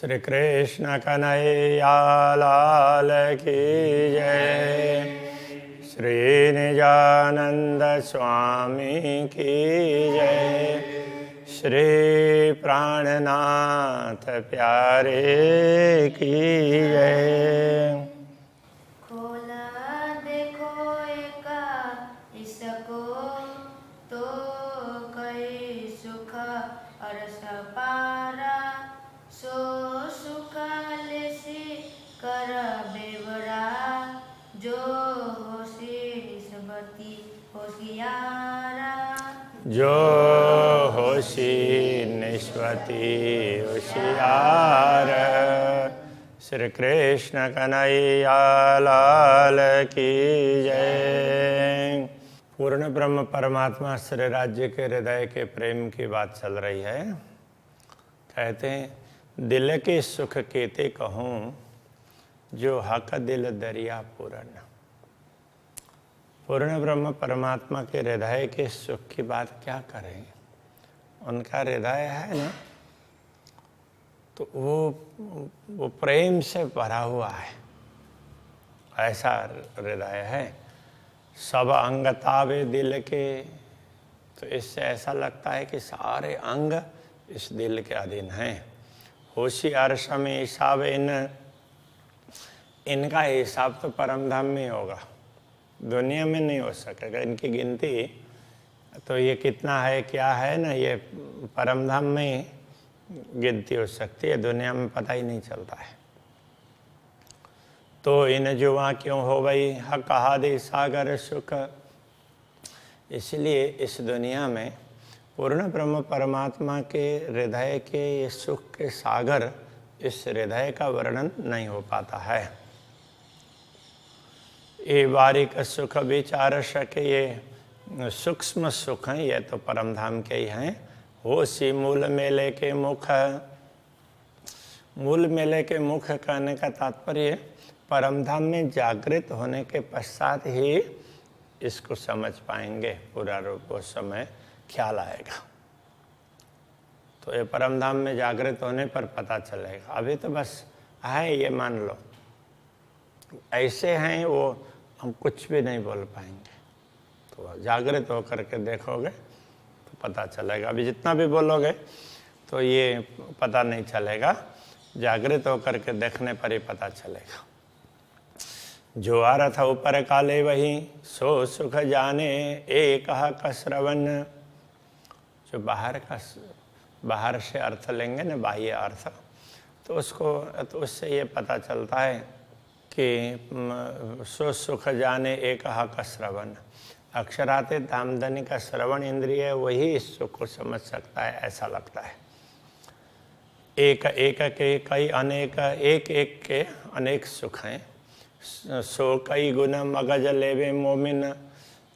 श्री कृष्ण कन्हैया लाल की जय। श्री निजानंद स्वामी की जय। श्री प्राणनाथ प्यारे की जय। खोला देखो एका इसको तो कई सुख अरस पारा सो सुख लेसी कर बेवरा जो होशी निस्बती होशियारा जो होशी निस्बती होशियार। श्री कृष्ण कन्हैया लाल की जय। पूर्ण ब्रह्म परमात्मा श्री राज्य के हृदय के प्रेम की बात चल रही है। कहते हैं दिल के सुख केते कहूँ जो हक दिल दरिया पूरन। पूर्ण ब्रह्म परमात्मा के हृदय के सुख की बात क्या करें। उनका हृदय है ना, तो वो प्रेम से भरा हुआ है, ऐसा हृदय है। सब अंग तावे दिल के, तो इससे ऐसा लगता है कि सारे अंग इस दिल के अधीन हैं। होशियार समय हिसाब इनका हिसाब तो परम धाम में होगा, दुनिया में नहीं हो सकेगा। इनकी गिनती तो ये कितना है क्या है ना, ये परम धाम में गिनती हो सकती है, दुनिया में पता ही नहीं चलता है। तो इन जुआ क्यों हो गई हक कहा दे सागर सुख। इसलिए इस दुनिया में पूर्ण ब्रह्म परमात्मा के हृदय के ये सुख के सागर, इस हृदय का वर्णन नहीं हो पाता है। ये बारीक सुख विचार सके, ये सूक्ष्म सुख हैं, ये तो परम धाम के ही हैं। होशी मूल मेले के मुख। मूल मेले के मुख कहने का तात्पर्य परम धाम में जागृत होने के पश्चात ही इसको समझ पाएंगे, पूरा रूप उस समय ख्याल आएगा। तो ये परम धाम में जागृत होने पर पता चलेगा। अभी तो बस है, ये मान लो ऐसे हैं, वो हम कुछ भी नहीं बोल पाएंगे। तो जागृत होकर के देखोगे तो पता चलेगा। अभी जितना भी बोलोगे तो ये पता नहीं चलेगा, जागृत होकर के देखने पर ही पता चलेगा। जो आ रहा था ऊपर काले वही सो सुख जाने एक का श्रवण। जो बाहर से अर्थ लेंगे ना, बाह्य अर्थ, तो उससे ये पता चलता है कि सो सुख जाने एक का श्रवण। अक्षराते धामधनी का श्रवण इंद्रिय वही इस सुख को समझ सकता है, ऐसा लगता है। एक एक के कई अनेक, एक एक के अनेक सुख हैं। सो कई गुण मगज लेवे मोमिन।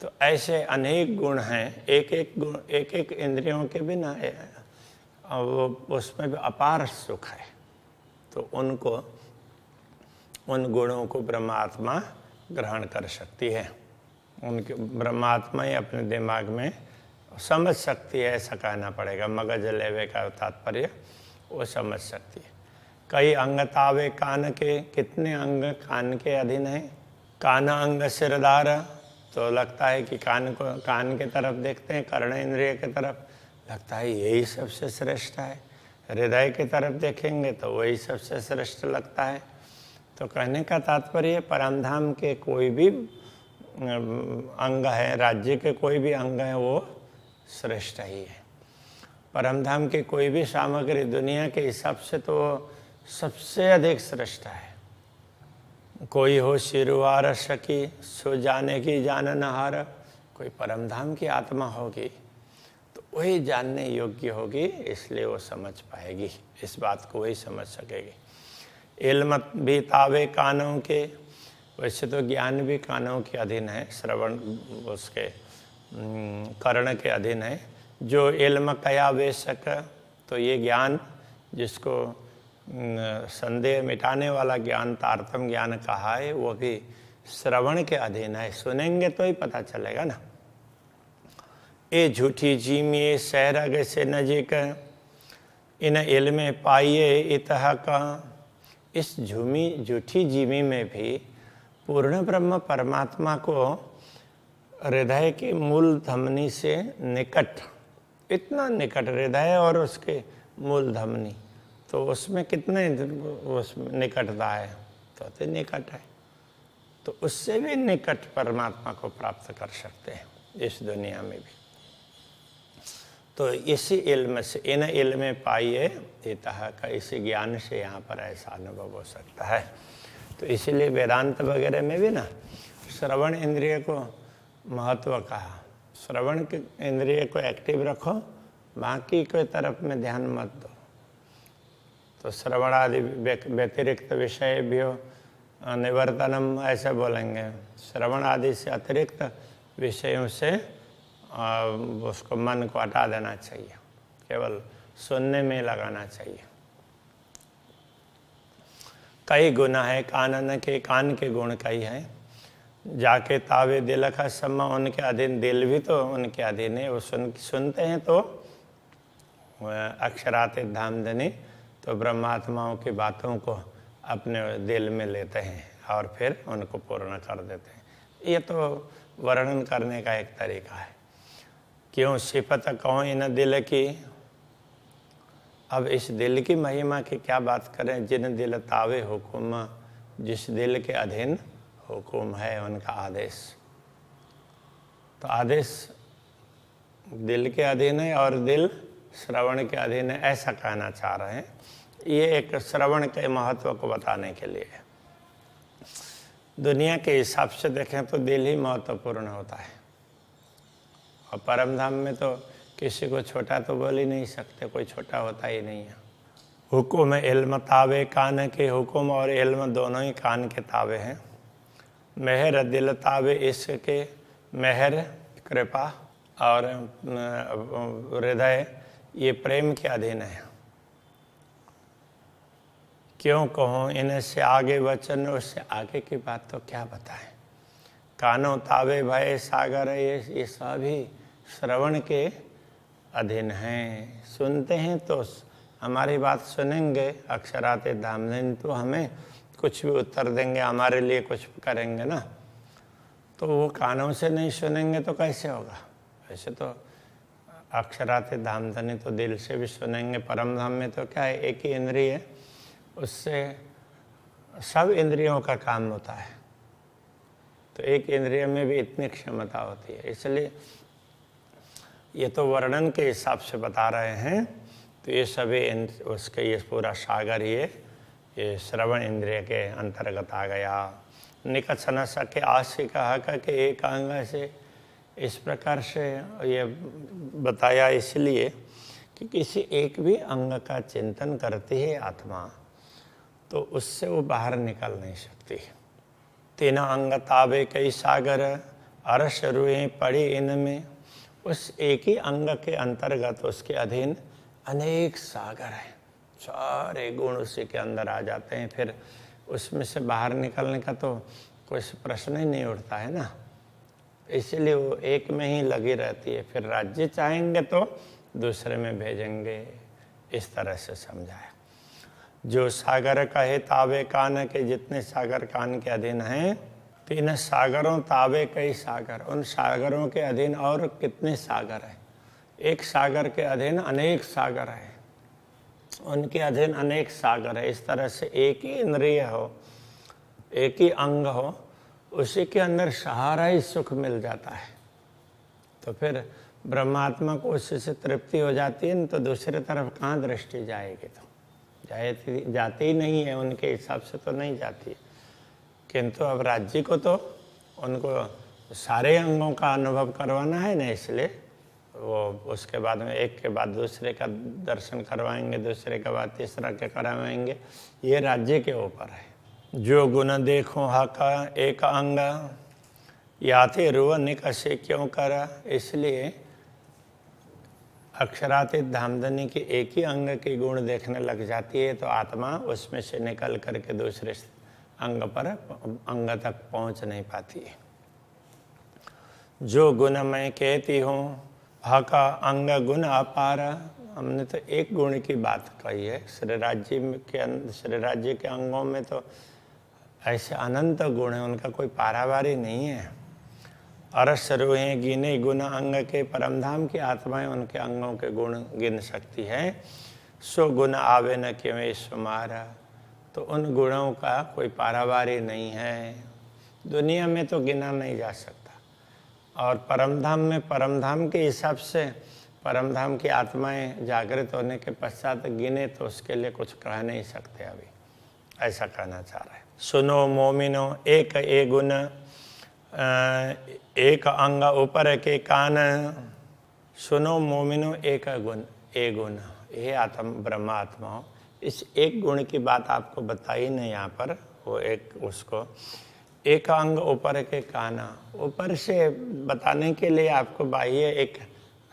तो ऐसे अनेक गुण हैं, एक एक गुण, एक एक इंद्रियों के बिना वो उसमें भी अपार सुख है। तो उन गुणों को ब्रह्मात्मा ग्रहण कर सकती है। उनके ब्रह्मात्मा ही अपने दिमाग में समझ सकती है, ऐसा कहना पड़ेगा। मगज लेवे का तात्पर्य वो समझ सकती है। कई अंग तावे कान के, कितने अंग कान के अधीन है। कान अंग सिरदार, तो लगता है कि कान के तरफ देखते हैं, कर्ण इंद्रिय के तरफ, लगता है यही सबसे श्रेष्ठ है। हृदय की तरफ देखेंगे तो वही सबसे श्रेष्ठ लगता है। तो कहने का तात्पर्य परमधाम के कोई भी अंग है, राज्य के कोई भी अंग है, वो श्रेष्ठ ही है। परमधाम की कोई भी सामग्री दुनिया के हिसाब से तो सबसे अधिक श्रेष्ठ है। कोई हो शिरुआर सकी सो जाने की जाननहार। कोई परमधाम की आत्मा होगी तो वही जानने योग्य होगी, इसलिए वो समझ पाएगी, इस बात को वही समझ सकेगी। इल्म भी तावे कानों के, वैसे तो ज्ञान भी कानों के अधीन है, श्रवण उसके कर्ण के अधीन है। जो इल्म कया वेशक, तो ये ज्ञान जिसको संदेह मिटाने वाला ज्ञान, तारतम ज्ञान कहा है, वो भी श्रवण के अधीन है। सुनेंगे तो ही पता चलेगा ना। ए झूठी जीमिए सहरग से नजीक, इन इल्म पाइए इतः का, इस झूठी जीवी में भी पूर्ण ब्रह्म परमात्मा को हृदय के मूल धमनी से निकट, इतना निकट हृदय और उसके मूल धमनी, तो उसमें कितने उसमें निकटता है, तो निकट है। तो उससे भी निकट परमात्मा को प्राप्त कर सकते हैं इस दुनिया में भी। तो इसी इल्म से, इन इल्म पाइए इतः का, इसी ज्ञान से यहाँ पर ऐसा अनुभव हो सकता है। तो इसीलिए वेदांत वगैरह में भी ना श्रवण इंद्रिय को महत्व कहा। श्रवण के इंद्रिय को एक्टिव रखो, बाकी कोई तरफ में ध्यान मत दो। तो श्रवण आदि व्यतिरिक्त विषय भी हो निवर्तनम ऐसे बोलेंगे। श्रवण आदि से अतिरिक्त विषयों से उसको मन को हटा देना चाहिए, केवल सुनने में लगाना चाहिए। कई गुण है कानन के, कान के गुण कई हैं। जाके तावे दिल का सम्मा, उनके अधीन, दिल भी तो उनके अधीन है। वो सुनते हैं तो अक्षराते धामधनी, तो ब्रह्मात्माओं की बातों को अपने दिल में लेते हैं और फिर उनको पूर्ण कर देते हैं। ये तो वर्णन करने का एक तरीका है। क्यों सिफत कहो इन दिल की, अब इस दिल की महिमा की क्या बात करें। जिन दिल तावे हुकुम, जिस दिल के अधीन हुकुम है उनका आदेश, तो आदेश दिल के अधीन है और दिल श्रवण के अधीन है, ऐसा कहना चाह रहे हैं। ये एक श्रवण के महत्व को बताने के लिए है। दुनिया के हिसाब से देखें तो दिल ही महत्वपूर्ण होता है, और परम धाम में तो किसी को छोटा तो बोल ही नहीं सकते, कोई छोटा होता ही नहीं है। हुकुम इल्म तावे, कान के हुकुम और इल्म दोनों ही कान के तावे हैं। मेहर दिल तावे, इसके मेहर कृपा और हृदय ये प्रेम के अधीन है। क्यों कहो इनसे आगे वचन, उससे आगे की बात तो क्या बताएं। कानों तावे भय सागर, ये सभी श्रवण के अधीन हैं। सुनते हैं तो हमारी बात सुनेंगे, अक्षराते धामधन, तो हमें कुछ भी उत्तर देंगे, हमारे लिए कुछ करेंगे ना। तो वो कानों से नहीं सुनेंगे तो कैसे होगा। वैसे तो अक्षराते धामधनी तो दिल से भी सुनेंगे। परम धाम में तो क्या है, एक ही इंद्रिय है, उससे सब इंद्रियों का काम होता है। तो एक इंद्रिय में भी इतनी क्षमता होती है। इसलिए ये तो वर्णन के हिसाब से बता रहे हैं। तो ये सभी उसके, ये पूरा सागर ये श्रवण इंद्रिय के अंतर्गत आ गया। निकट न सके आशी कहा कि एक अंग से, इस प्रकार से ये बताया इसलिए कि किसी एक भी अंग का चिंतन करती है आत्मा, तो उससे वो बाहर निकल नहीं सकती। तीन अंग ताबे कई सागर, अरस रुएं पड़ी इनमें। उस एक ही अंग के अंतर्गत, उसके अधीन अनेक सागर हैं। सारे गुण उसी के अंदर आ जाते हैं। फिर उसमें से बाहर निकलने का तो कोई प्रश्न ही नहीं उठता है ना। इसलिए वो एक में ही लगी रहती है। फिर राज्य चाहेंगे तो दूसरे में भेजेंगे, इस तरह से समझाया। जो सागर कहे तावे कान के, जितने सागर कान के अधीन हैं, तीन सागरों तावे कई सागर, उन सागरों के अधीन और कितने सागर हैं। एक सागर के अधीन अनेक सागर है, उनके अधीन अनेक सागर है। इस तरह से एक ही इंद्रिय हो, एक ही अंग हो, उसी के अंदर सहारा ही सुख मिल जाता है। तो फिर ब्रह्मात्मा को उससे से तृप्ति हो जाती है न, तो दूसरी तरफ कहाँ दृष्टि जाएगी। तो जाती ही नहीं है, उनके हिसाब से तो नहीं जाती है। किंतु अब राज्य को तो उनको सारे अंगों का अनुभव करवाना है ना, इसलिए वो उसके बाद में एक के बाद दूसरे का दर्शन करवाएंगे, दूसरे के बाद तीसरा के करवाएंगे। ये राज्य के ऊपर है। जो गुण देखो हाका एक अंग, याते रुआ निकसे क्यों करा। इसलिए अक्षरातीत धामधनी की एक ही अंग के गुण देखने लग जाती है, तो आत्मा उसमें से निकल करके दूसरे अंग पर, अंग तक पहुंच नहीं पाती है। जो गुण मैं कहती हूँ, हका अंग गुण अपार, हमने तो एक गुण की बात कही है। श्री राज्य के अंगों में तो ऐसे अनंत गुण है, उनका कोई पारावारी नहीं है। अरस रूहें गिने गुण अंग के, परमधाम की आत्माएं उनके अंगों के गुण गिन सकती है। सो गुण आवे न क्यों सुमारा, तो उन गुणों का कोई पारावारी नहीं है, दुनिया में तो गिना नहीं जा सकता। और परमधाम में परमधाम के हिसाब से परमधाम की आत्माएं जागृत होने के पश्चात गिने तो उसके लिए कुछ कह नहीं सकते अभी, ऐसा कहना चाह रहा है। सुनो मोमिनो एक ए गुण, एक अंग ऊपर के कान। सुनो मोमिनो एक गुण ए गुण, हे आत्म ब्रह्मात्मा, इस एक गुण की बात आपको बताई नहीं यहाँ पर, वो एक उसको एक अंग ऊपर के काना, ऊपर से बताने के लिए आपको बाह्य एक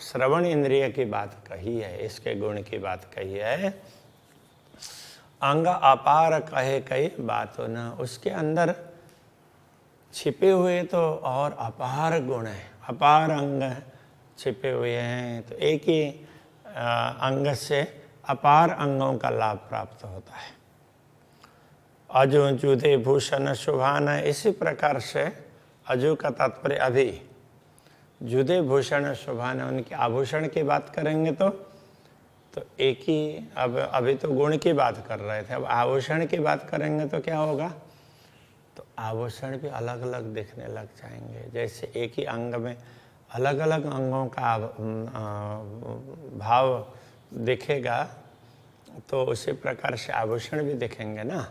श्रवण इंद्रिय की बात कही है, इसके गुण की बात कही है। अंग अपार कहे कई बातों न, उसके अंदर छिपे हुए तो और अपार गुण है, अपार अंग छिपे हुए हैं, तो एक ही अंग से अपार अंगों का लाभ प्राप्त होता है। अजु जुदे भूषण शुभान, इसी प्रकार से अजु का तात्पर्य अभी, जुदे भूषण शुभान, उनके आभूषण की बात करेंगे तो एक ही, अब अभी तो गुण की बात कर रहे थे, अब आभूषण की बात करेंगे तो क्या होगा, तो आभूषण भी अलग अलग दिखने लग जाएंगे। जैसे एक ही अंग में अलग अलग अंगों का भाव दिखेगा, तो उसी प्रकार से आभूषण भी दिखेंगे ना।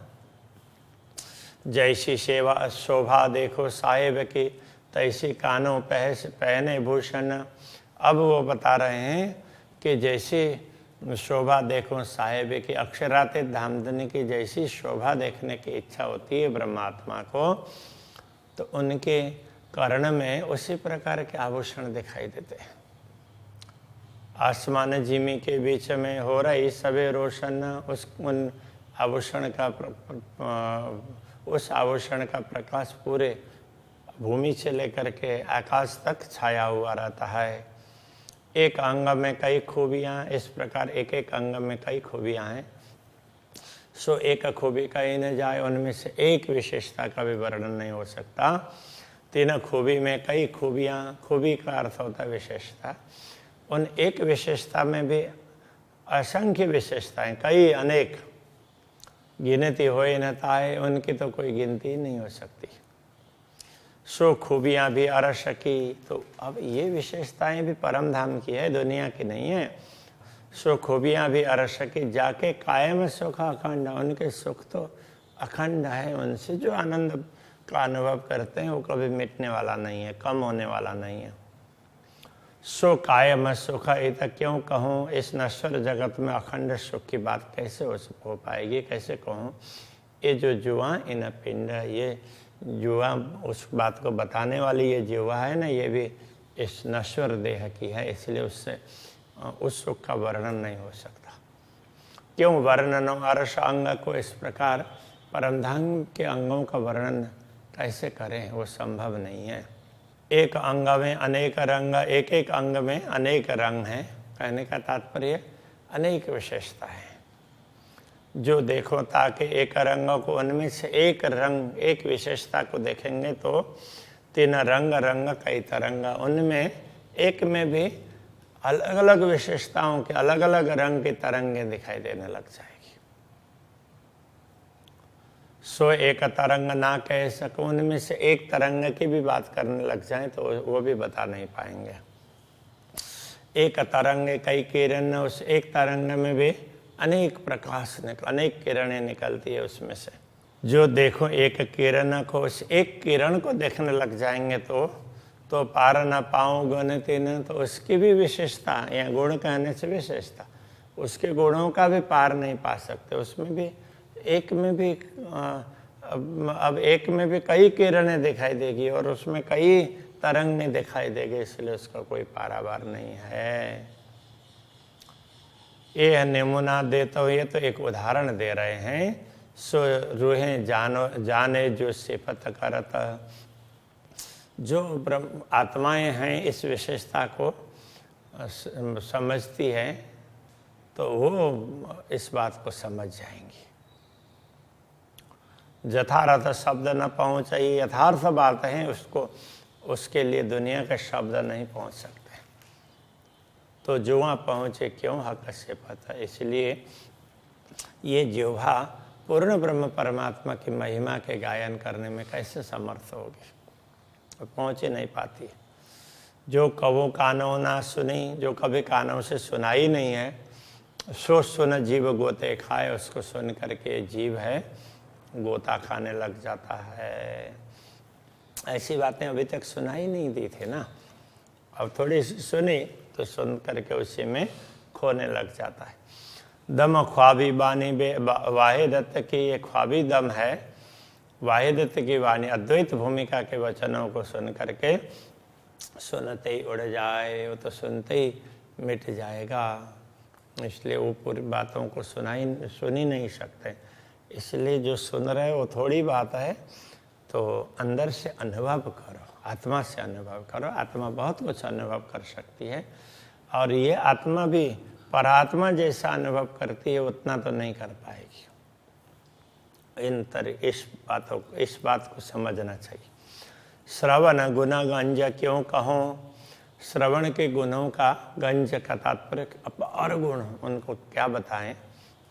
जैसी सेवा शोभा देखो साहेब की, तैसी कानों पहने भूषण। अब वो बता रहे हैं कि जैसी शोभा देखो साहेब की, अक्षरातीत धामधनी की जैसी शोभा देखने की इच्छा होती है ब्रह्मात्मा को, तो उनके कर्ण में उसी प्रकार के आभूषण दिखाई देते हैं। आसमान जिमी के बीच में हो रही सभी रोशन, उन आभूषण का उस आभूषण का प्रकाश पूरे भूमि से लेकर के आकाश तक छाया हुआ रहता है। एक अंग में कई खूबियाँ, इस प्रकार एक एक अंग में कई खूबियाँ हैं। सो एक खूबी कहीं न जाए, उनमें से एक विशेषता का भी वर्णन नहीं हो सकता। तीन खूबी में कई खूबियाँ, खूबी का अर्थ होता है विशेषता। उन एक विशेषता में भी असंख्य विशेषताएं, कई अनेक, गिनती होए न ताए, उनकी तो कोई गिनती नहीं हो सकती। सो खूबियाँ भी अरस की, तो अब ये विशेषताएं भी परम धाम की है, दुनिया की नहीं है। सो खूबियाँ भी अरस की, जाके कायम सुख अखंड, उनके सुख तो अखंड है, उनसे जो आनंद का अनुभव करते हैं वो कभी मिटने वाला नहीं है, कम होने वाला नहीं है। सो कायम सुख, इत क्यों कहूँ, इस नश्वर जगत में अखंड सुख की बात कैसे हो पाएगी, कैसे कहूँ। ये जो जुआ इन पिंड, ये जुआ उस बात को बताने वाली ये जुआ है ना, ये भी इस नश्वर देह की है, इसलिए उससे उस सुख का वर्णन नहीं हो सकता। क्यों वर्णन अरस अंग को, इस प्रकार परमधाम के अंगों का वर्णन कैसे करें, वो संभव नहीं है। एक अंग में अनेक रंग, एक एक अंग में अनेक रंग हैं, कहने का तात्पर्य अनेक विशेषता है। जो देखो ताकि एक रंगों को, उनमें से एक रंग, एक विशेषता को देखेंगे तो तीन रंग रंग कई तरंग, उनमें एक में भी अलग अलग विशेषताओं के अलग अलग रंग की तरंगें दिखाई देने लग जाएगी। सो एक तरंग ना कह सको, उनमें से एक तरंग की भी बात करने लग जाए तो वो भी बता नहीं पाएंगे। एक तरंग कई किरण, उस एक तरंग में भी अनेक प्रकाश अनेक किरणें निकलती है उसमें से। जो देखो एक किरण को, उस एक किरण को देखने लग जाएंगे तो पार न पाऊँ गुण तीन, तो उसकी भी विशेषता, या गुण कहने से विशेषता, उसके गुणों का भी पार नहीं पा सकते। उसमें भी एक में भी अब एक में भी कई किरणें दिखाई देगी और उसमें कई तरंगें दिखाई देगी, इसलिए उसका कोई पारावार नहीं है। ये नमूना देता हूँ, ये तो एक उदाहरण दे रहे हैं। सो रूहें जाने जो सिफत करत, जो ब्रह्म आत्माएं हैं इस विशेषता को समझती है, तो वो इस बात को समझ जाएंगी। यथार्थ शब्द न पहुँचे, यथार्थ बात है, उसको उसके लिए दुनिया के शब्द नहीं पहुँच सकते। तो जुआ पहुँचे क्यों हक से पता। इसलिए ये जिह्वा पूर्ण ब्रह्म परमात्मा की महिमा के गायन करने में कैसे समर्थ होगी, पहुँच ही नहीं पाती। जो कबो कानों ना सुनी, जो कभी कानों से सुनाई नहीं है, सो सुन जीव गोते खाए, उसको सुन करके जीव है गोता खाने लग जाता है। ऐसी बातें अभी तक सुनाई नहीं दी थी ना, अब थोड़ी सुनी तो सुन करके उसी में खोने लग जाता है। दम ख्वाबी बानी बे वाहे दत्त की, ये ख्वाबी दम है, वाहे दत्त की वाणी अद्वैत भूमिका के वचनों को सुन करके सुनते ही उड़ जाए, वो तो सुनते ही मिट जाएगा। इसलिए वो पूरी बातों को सुन ही नहीं सकते। इसलिए जो सुन रहे वो थोड़ी बात है, तो अंदर से अनुभव करो, आत्मा से अनुभव करो। आत्मा बहुत कुछ अनुभव कर सकती है, और ये आत्मा भी परात्मा जैसा अनुभव करती है उतना तो नहीं कर पाएगी। इस बात को समझना चाहिए। श्रवण गुण गंज क्यों कहो, श्रवण के गुणों का, गंज का तात्पर्य अपार गुण, उनको क्या बताएं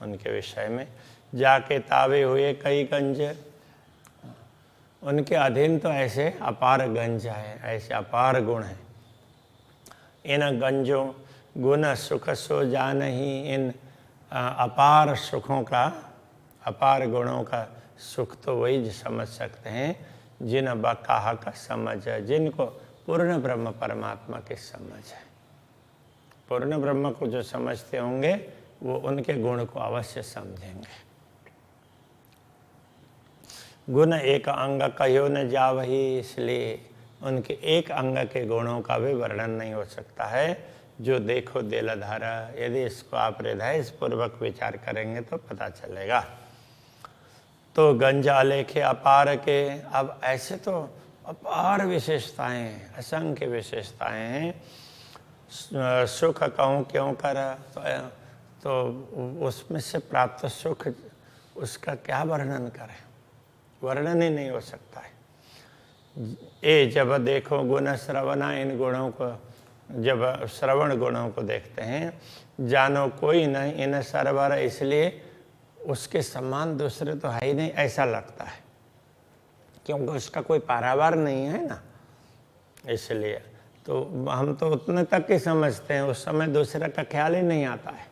उनके विषय में। जाके तावे हुए कई गंज, उनके अधीन तो ऐसे अपार गंज है, ऐसे अपार गुण हैं। इन गंजों गुण सुख सो जानही, इन अपार सुखों का, अपार गुणों का सुख तो वही समझ सकते हैं जिन बकाह का समझ है, जिनको पूर्ण ब्रह्म परमात्मा की समझ है। पूर्ण ब्रह्म को जो समझते होंगे वो उनके गुण को अवश्य समझेंगे। गुण एक अंग कहो न जावही, इसलिए उनके एक अंग के गुणों का भी वर्णन नहीं हो सकता है। जो देखो दिलधारा, यदि इसको आप हृदय पूर्वक विचार करेंगे तो पता चलेगा। तो गंजा लेखे अपार के, अब ऐसे तो अपार विशेषताएं, असंख्य विशेषताएं हैं। सुख कहूँ क्यों कर, तो उसमें से प्राप्त सुख, उसका क्या वर्णन करें, वर्णन ही नहीं हो सकता है। ए जब देखो गुण श्रवणा, इन गुणों को जब श्रवण गुणों को देखते हैं, जानो कोई नहीं इन सरवर, इसलिए उसके समान दूसरे तो है ही नहीं ऐसा लगता है, क्योंकि उसका कोई पारावार नहीं है ना। इसलिए तो हम तो उतने तक ही समझते हैं, उस समय दूसरे का ख्याल ही नहीं आता है।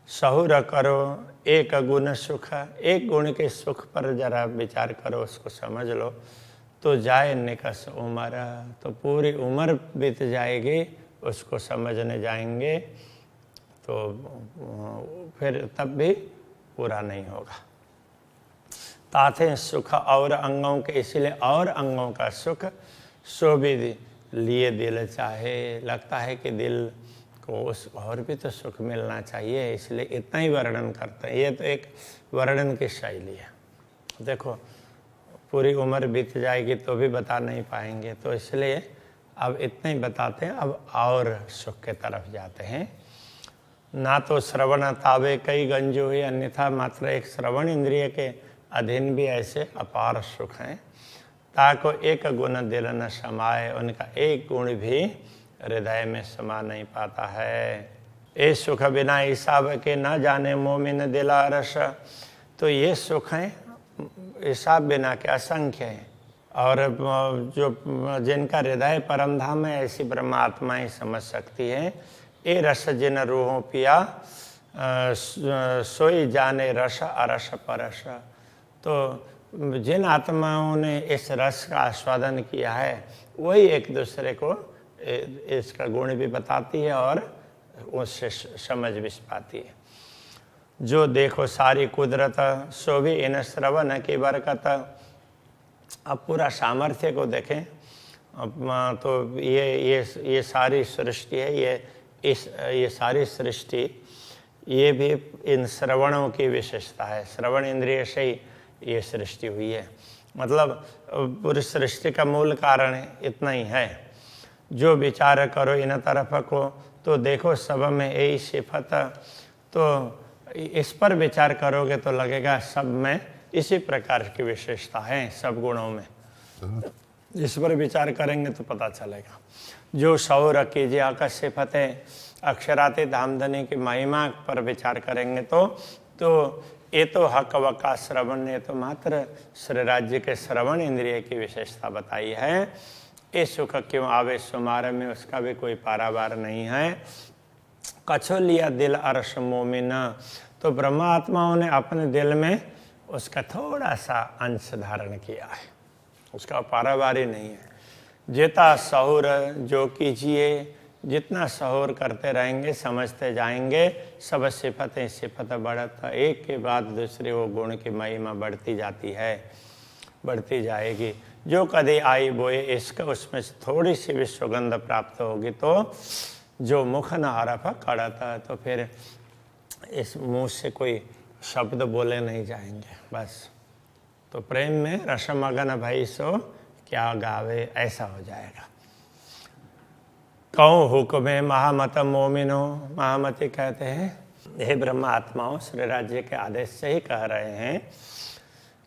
सहुर करो एक गुण सुख, एक गुण के सुख पर जरा विचार करो, उसको समझ लो, तो जाए निकस उम्र, तो पूरी उम्र बीत जाएगी उसको समझने जाएंगे तो फिर तब भी पूरा नहीं होगा। ताथे सुख और अंगों के, इसलिए और अंगों का सुख सो भी लिए दिल चाहे, लगता है कि दिल को उस और भी तो सुख मिलना चाहिए, इसलिए इतना ही वर्णन करते हैं। ये तो एक वर्णन की शैली है। देखो पूरी उम्र बीत जाएगी तो भी बता नहीं पाएंगे, तो इसलिए अब इतना ही बताते हैं। अब और सुख के तरफ जाते हैं। ना तो श्रवण तावे कई गंज हुई, अन्यथा मात्र एक श्रवण इंद्रिय के अधीन भी ऐसे अपार सुख हैं। ताको एक गुण दिल न समाए, उनका एक गुण भी हृदय में समा नहीं पाता है। ए सुख बिना हिसाब के न जाने मोमिन दिला रस, तो ये सुख हैं हिसाब बिना के असंख्य हैं, और जो जिनका हृदय परम धाम है ऐसी ब्रह्मात्माएं समझ सकती हैं। ए रस जिन रूहों पिया सोई जाने रस अरस परस, तो जिन आत्माओं ने इस रस का आस्वादन किया है वही एक दूसरे को इसका गुण भी बताती है और उससे समझ भी पाती है। जो देखो सारी कुदरत सो भी इन श्रवण की बरकत, अब पूरा सामर्थ्य को देखें तो ये सारी सृष्टि है, ये सारी सृष्टि ये भी इन श्रवणों की विशेषता है। श्रवण इंद्रिय से ही ये सृष्टि हुई है, मतलब पूरी सृष्टि का मूल कारण इतना ही है। जो विचार करो इन तरफ को तो देखो सब में यही सिफत। तो इस पर विचार करोगे तो लगेगा सब में इसी प्रकार की विशेषता है, सब गुणों में। इस पर विचार करेंगे तो पता चलेगा। जो सौर कीजिए आकाश सिफत है, अक्षरातीत आमदनी की महिमा पर विचार करेंगे तो ये तो हक वका श्रवण ने तो मात्र श्री राज्य के श्रवण इंद्रिय की विशेषता बताई है। ये सुख क्यों आवे सुमार में, उसका भी कोई पारावार नहीं है। कछो लिया दिल अरस मोमिन, तो ब्रह्मात्माओं ने अपने दिल में उसका थोड़ा सा अंश धारण किया है, उसका पारावार ही नहीं है। जेता सहुर जो कीजिए, जितना सहुर करते रहेंगे समझते जाएंगे, सब सिफतें सिफत बढ़त, एक के बाद दूसरे वो गुण की महिमा बढ़ती जाती है, बढ़ती जाएगी। जो कभी आई बोए इसका, उसमें से थोड़ी सी भी सुगंध प्राप्त होगी तो जो मुख न हरफ कड़ता, तो फिर इस मुंह से कोई शब्द बोले नहीं जाएंगे बस। तो प्रेम में रसमगन भई सो क्या गावे, ऐसा हो जाएगा। कौं हुक्म महामत मोमिनो, महामती कहते हैं हे ब्रह्म आत्माओं, श्री राज्य के आदेश से ही कह रहे हैं।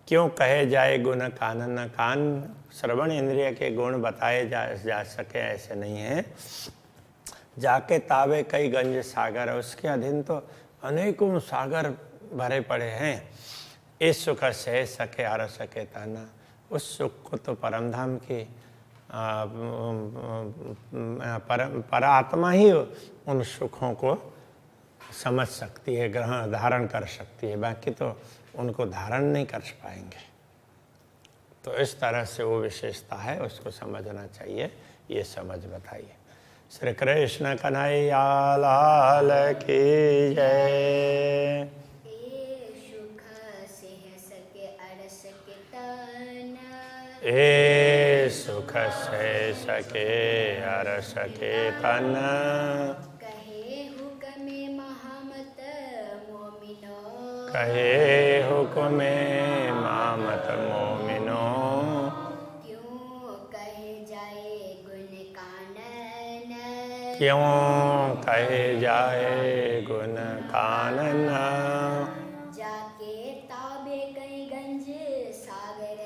क्यों कहे जाए गुण कानन, कान श्रवण इंद्रिय के गुण बताए जा सके ऐसे नहीं है। जाके तावे कई गंज सागर, उसके अधीन तो अनेकों सागर भरे पड़े हैं। इस सुख सह सके हर सके ताना, उस सुख को तो परमधाम की परात्मा ही उन सुखों को समझ सकती है, ग्रहण धारण कर सकती है, बाकी तो उनको धारण नहीं कर पाएंगे। तो इस तरह से वो विशेषता है, उसको समझना चाहिए। ये समझ बताइए। श्री कृष्ण कन्हैया लाल की जय। ए सुख से सके हर सके तन, कहे हुक्मे महामत मोमिनो, कहे हुक्मे महामत मोमिनो। क्यों कहे जाए गुण कानन, क्यों कहे जाए गुण कानन। जाके ताबे कई गंज सागर,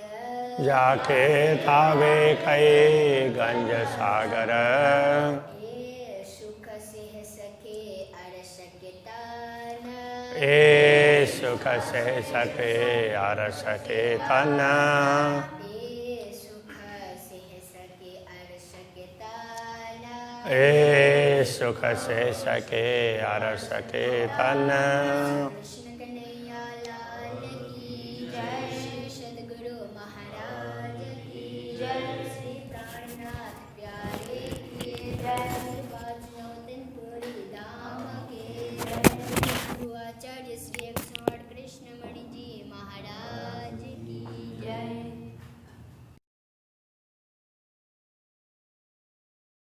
जाके तावे कई गंज सागर। ए सुख से सके अर सके तन, ए सुख से सके हर सके तन। ए सुख से सके अर सके तन, ए सुख से सके हर सके तन। कृष्ण